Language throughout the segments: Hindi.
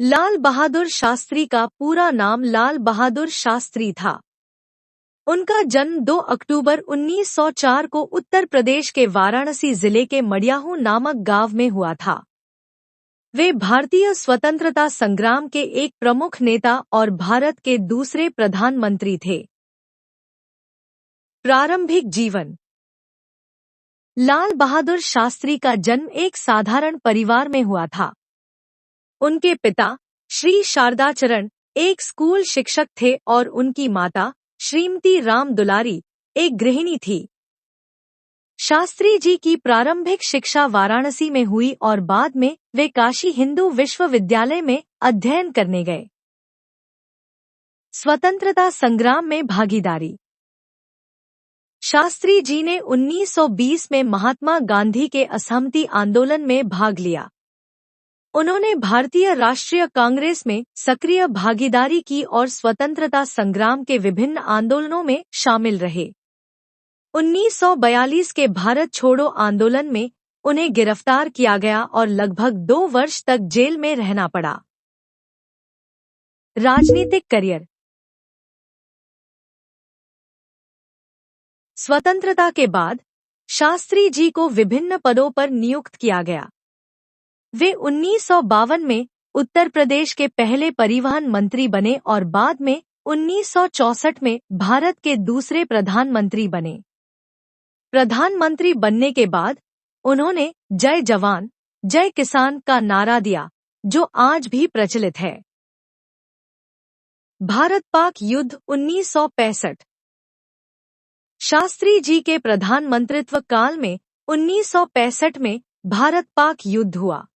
लाल बहादुर शास्त्री का पूरा नाम लाल बहादुर शास्त्री था। उनका जन्म 2 अक्टूबर 1904 को उत्तर प्रदेश के वाराणसी जिले के मडियाहू नामक गांव में हुआ था। वे भारतीय स्वतंत्रता संग्राम के एक प्रमुख नेता और भारत के दूसरे प्रधानमंत्री थे। प्रारंभिक जीवन। लाल बहादुर शास्त्री का जन्म एक साधारण परिवार में हुआ था। उनके पिता श्री शारदाचरण एक स्कूल शिक्षक थे और उनकी माता श्रीमती राम दुलारी एक गृहिणी थी। शास्त्री जी की प्रारंभिक शिक्षा वाराणसी में हुई और बाद में वे काशी हिंदू विश्वविद्यालय में अध्ययन करने गए। स्वतंत्रता संग्राम में भागीदारी। शास्त्री जी ने 1920 में महात्मा गांधी के असहमति आंदोलन में भाग लिया। उन्होंने भारतीय राष्ट्रीय कांग्रेस में सक्रिय भागीदारी की और स्वतंत्रता संग्राम के विभिन्न आंदोलनों में शामिल रहे। 1942 के भारत छोड़ो आंदोलन में उन्हें गिरफ्तार किया गया और लगभग 2 वर्ष तक जेल में रहना पड़ा। राजनीतिक करियर। स्वतंत्रता के बाद शास्त्री जी को विभिन्न पदों पर नियुक्त किया गया। वे 1952 में उत्तर प्रदेश के पहले परिवहन मंत्री बने और बाद में 1964 में भारत के दूसरे प्रधानमंत्री बने। प्रधानमंत्री बनने के बाद उन्होंने जय जवान जय किसान का नारा दिया, जो आज भी प्रचलित है। भारत पाक युद्ध 1965। शास्त्री जी के प्रधानमंत्रित्व काल में 1965 में भारत पाक युद्ध हुआ।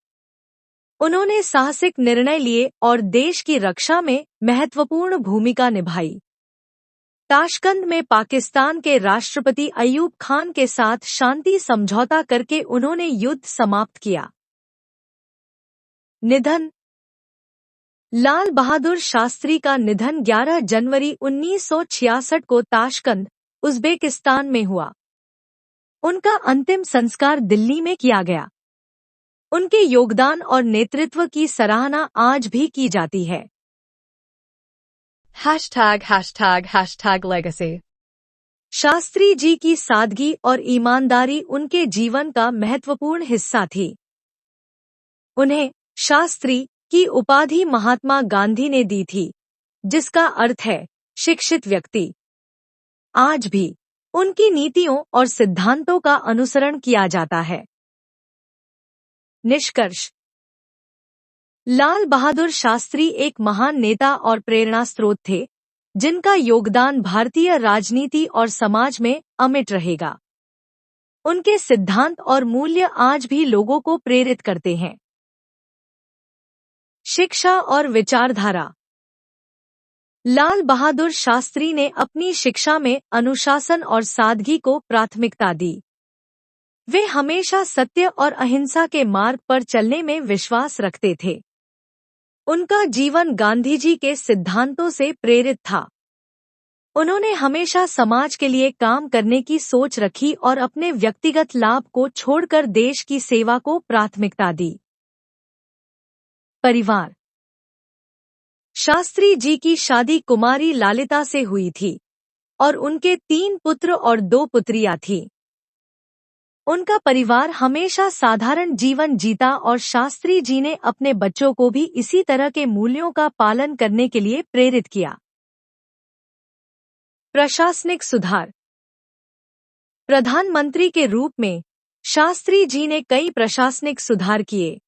उन्होंने साहसिक निर्णय लिए और देश की रक्षा में महत्वपूर्ण भूमिका निभाई। ताशकंद में पाकिस्तान के राष्ट्रपति अयूब खान के साथ शांति समझौता करके उन्होंने युद्ध समाप्त किया। निधन। लाल बहादुर शास्त्री का निधन 11 जनवरी 1966 को ताशकंद, उज़्बेकिस्तान में हुआ। उनका अंतिम संस्कार दिल्ली में किया गया। उनके योगदान और नेतृत्व की सराहना आज भी की जाती है। ###legacy। शास्त्री जी की सादगी और ईमानदारी उनके जीवन का महत्वपूर्ण हिस्सा थी। उन्हें शास्त्री की उपाधि महात्मा गांधी ने दी थी, जिसका अर्थ है शिक्षित व्यक्ति। आज भी उनकी नीतियों और सिद्धांतों का अनुसरण किया जाता है। निष्कर्ष। लाल बहादुर शास्त्री एक महान नेता और प्रेरणा स्रोत थे, जिनका योगदान भारतीय राजनीति और समाज में अमिट रहेगा। उनके सिद्धांत और मूल्य आज भी लोगों को प्रेरित करते हैं। शिक्षा और विचारधारा। लाल बहादुर शास्त्री ने अपनी शिक्षा में अनुशासन और सादगी को प्राथमिकता दी। वे हमेशा सत्य और अहिंसा के मार्ग पर चलने में विश्वास रखते थे। उनका जीवन गांधीजी के सिद्धांतों से प्रेरित था। उन्होंने हमेशा समाज के लिए काम करने की सोच रखी और अपने व्यक्तिगत लाभ को छोड़कर देश की सेवा को प्राथमिकता दी। परिवार। शास्त्री जी की शादी कुमारी ललिता से हुई थी और उनके 3 पुत्र और 2 पुत्रियां थीं। उनका परिवार हमेशा साधारण जीवन जीता और शास्त्री जी ने अपने बच्चों को भी इसी तरह के मूल्यों का पालन करने के लिए प्रेरित किया। प्रशासनिक सुधार। प्रधानमंत्री के रूप में शास्त्री जी ने कई प्रशासनिक सुधार किए।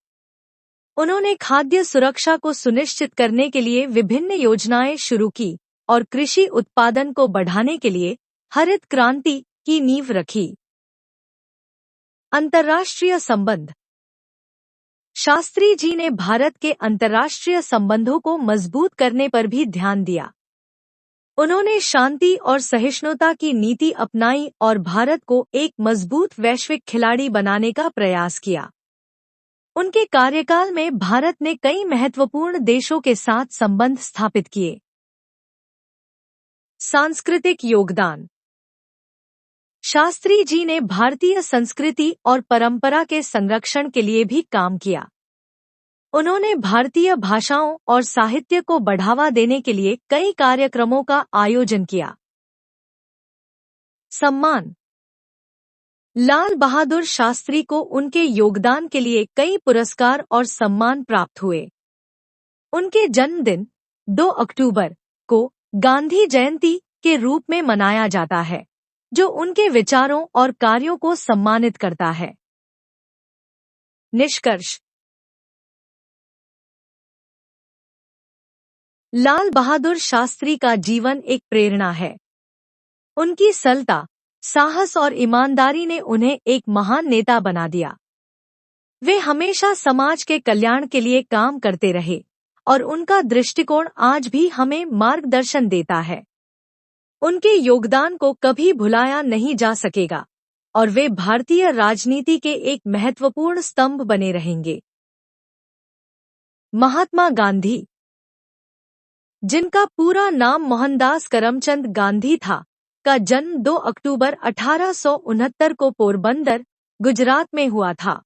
उन्होंने खाद्य सुरक्षा को सुनिश्चित करने के लिए विभिन्न योजनाएं शुरू की और कृषि उत्पादन को बढ़ाने के लिए हरित क्रांति की नींव रखी। अंतर्राष्ट्रीय संबंध। शास्त्री जी ने भारत के अंतर्राष्ट्रीय संबंधों को मजबूत करने पर भी ध्यान दिया। उन्होंने शांति और सहिष्णुता की नीति अपनाई और भारत को एक मजबूत वैश्विक खिलाड़ी बनाने का प्रयास किया। उनके कार्यकाल में भारत ने कई महत्वपूर्ण देशों के साथ संबंध स्थापित किए। सांस्कृतिक योगदान। शास्त्री जी ने भारतीय संस्कृति और परंपरा के संरक्षण के लिए भी काम किया। उन्होंने भारतीय भाषाओं और साहित्य को बढ़ावा देने के लिए कई कार्यक्रमों का आयोजन किया। सम्मान। लाल बहादुर शास्त्री को उनके योगदान के लिए कई पुरस्कार और सम्मान प्राप्त हुए। उनके जन्मदिन 2 अक्टूबर को गांधी जयंती के रूप में मनाया जाता है, जो उनके विचारों और कार्यों को सम्मानित करता है। निष्कर्ष। लाल बहादुर शास्त्री का जीवन एक प्रेरणा है। उनकी सरलता, साहस और ईमानदारी ने उन्हें एक महान नेता बना दिया। वे हमेशा समाज के कल्याण के लिए काम करते रहे और उनका दृष्टिकोण आज भी हमें मार्गदर्शन देता है। उनके योगदान को कभी भुलाया नहीं जा सकेगा और वे भारतीय राजनीति के एक महत्वपूर्ण स्तंभ बने रहेंगे। महात्मा गांधी, जिनका पूरा नाम मोहनदास करमचंद गांधी था, का जन्म 2 अक्टूबर 1869 को पोरबंदर, गुजरात में हुआ था।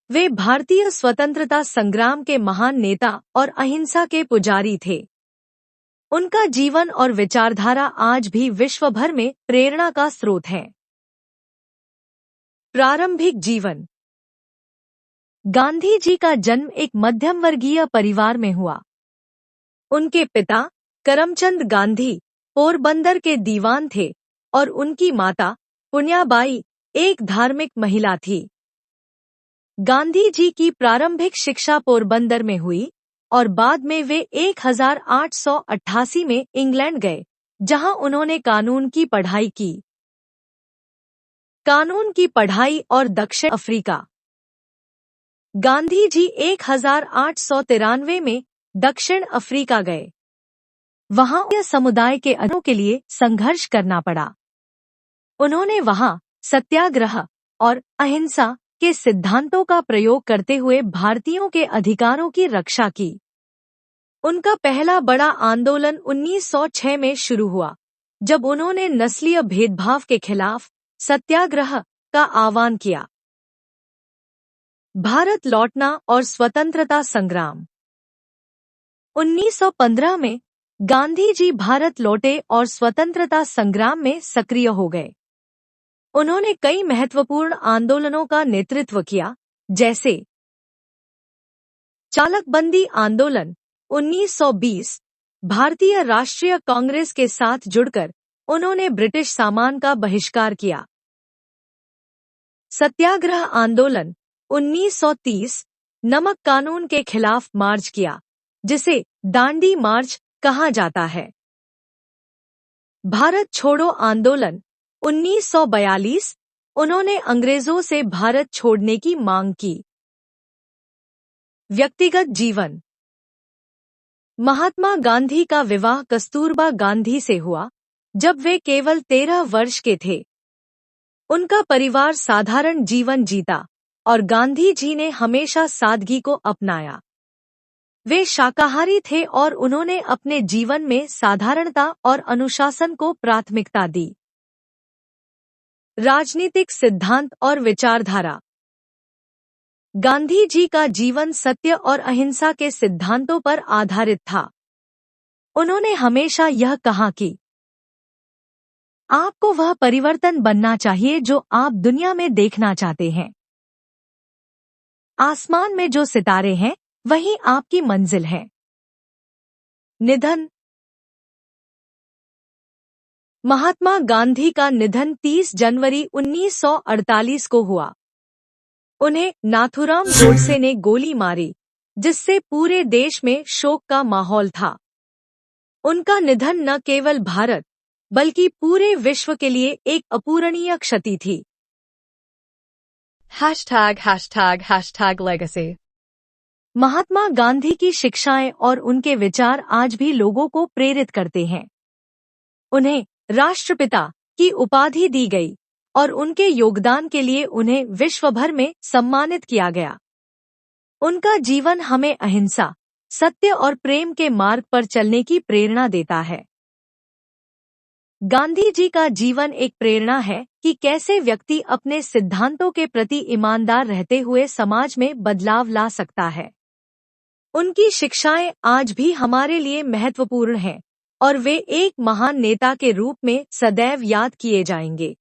वे भारतीय स्वतंत्रता संग्राम के महान नेता और अहिंसा के पुजारी थे। उनका जीवन और विचारधारा आज भी विश्व भर में प्रेरणा का स्रोत है। प्रारंभिक जीवन। गांधी जी का जन्म एक मध्यम वर्गीय परिवार में हुआ। उनके पिता करमचंद गांधी पोरबंदर के दीवान थे और उनकी माता पुण्याबाई एक धार्मिक महिला थी। गांधी जी की प्रारंभिक शिक्षा पोरबंदर में हुई और बाद में वे 1888 में इंग्लैंड गए, जहां उन्होंने कानून की पढ़ाई की। कानून की पढ़ाई और दक्षिण अफ्रीका। गांधी जी 1893 में दक्षिण अफ्रीका गए। वहां यह समुदाय के अधिकारों के लिए संघर्ष करना पड़ा। उन्होंने वहां सत्याग्रह और अहिंसा के सिद्धांतों का प्रयोग करते हुए भारतीयों के अधिकारों की रक्षा की। उनका पहला बड़ा आंदोलन 1906 में शुरू हुआ, जब उन्होंने नस्लीय भेदभाव के खिलाफ सत्याग्रह का आह्वान किया। भारत लौटना और स्वतंत्रता संग्राम। 1915 में गांधी जी भारत लौटे और स्वतंत्रता संग्राम में सक्रिय हो गए। उन्होंने कई महत्वपूर्ण आंदोलनों का नेतृत्व किया, जैसे चालकबंदी आंदोलन 1920। भारतीय राष्ट्रीय कांग्रेस के साथ जुड़कर उन्होंने ब्रिटिश सामान का बहिष्कार किया। सत्याग्रह आंदोलन 1930। नमक कानून के खिलाफ मार्च किया, जिसे दांडी मार्च कहा जाता है। भारत छोड़ो आंदोलन 1942। उन्होंने अंग्रेजों से भारत छोड़ने की मांग की। व्यक्तिगत जीवन। महात्मा गांधी का विवाह कस्तूरबा गांधी से हुआ, जब वे केवल 13 वर्ष के थे। उनका परिवार साधारण जीवन जीता और गांधी जी ने हमेशा सादगी को अपनाया। वे शाकाहारी थे और उन्होंने अपने जीवन में साधारणता और अनुशासन को प्राथमिकता दी। राजनीतिक सिद्धांत और विचारधारा। गांधी जी का जीवन सत्य और अहिंसा के सिद्धांतों पर आधारित था। उन्होंने हमेशा यह कहा कि आपको वह परिवर्तन बनना चाहिए जो आप दुनिया में देखना चाहते हैं। आसमान में जो सितारे हैं, वही आपकी मंजिल है। निधन। महात्मा गांधी का निधन 30 जनवरी 1948 को हुआ। उन्हें नाथूराम गोडसे ने गोली मारी, जिससे पूरे देश में शोक का माहौल था। उनका निधन न केवल भारत बल्कि पूरे विश्व के लिए एक अपूरणीय क्षति थी। #legacy। महात्मा गांधी की शिक्षाएं और उनके विचार आज भी लोगों को प्रेरित करते हैं। उन्हें राष्ट्रपिता की उपाधि दी गई और उनके योगदान के लिए उन्हें विश्व भर में सम्मानित किया गया। उनका जीवन हमें अहिंसा, सत्य और प्रेम के मार्ग पर चलने की प्रेरणा देता है। गांधी जी का जीवन एक प्रेरणा है कि कैसे व्यक्ति अपने सिद्धांतों के प्रति ईमानदार रहते हुए समाज में बदलाव ला सकता है। उनकी शिक्षाएं आज भी हमारे लिए महत्वपूर्ण हैं और वे एक महान नेता के रूप में सदैव याद किए जाएंगे।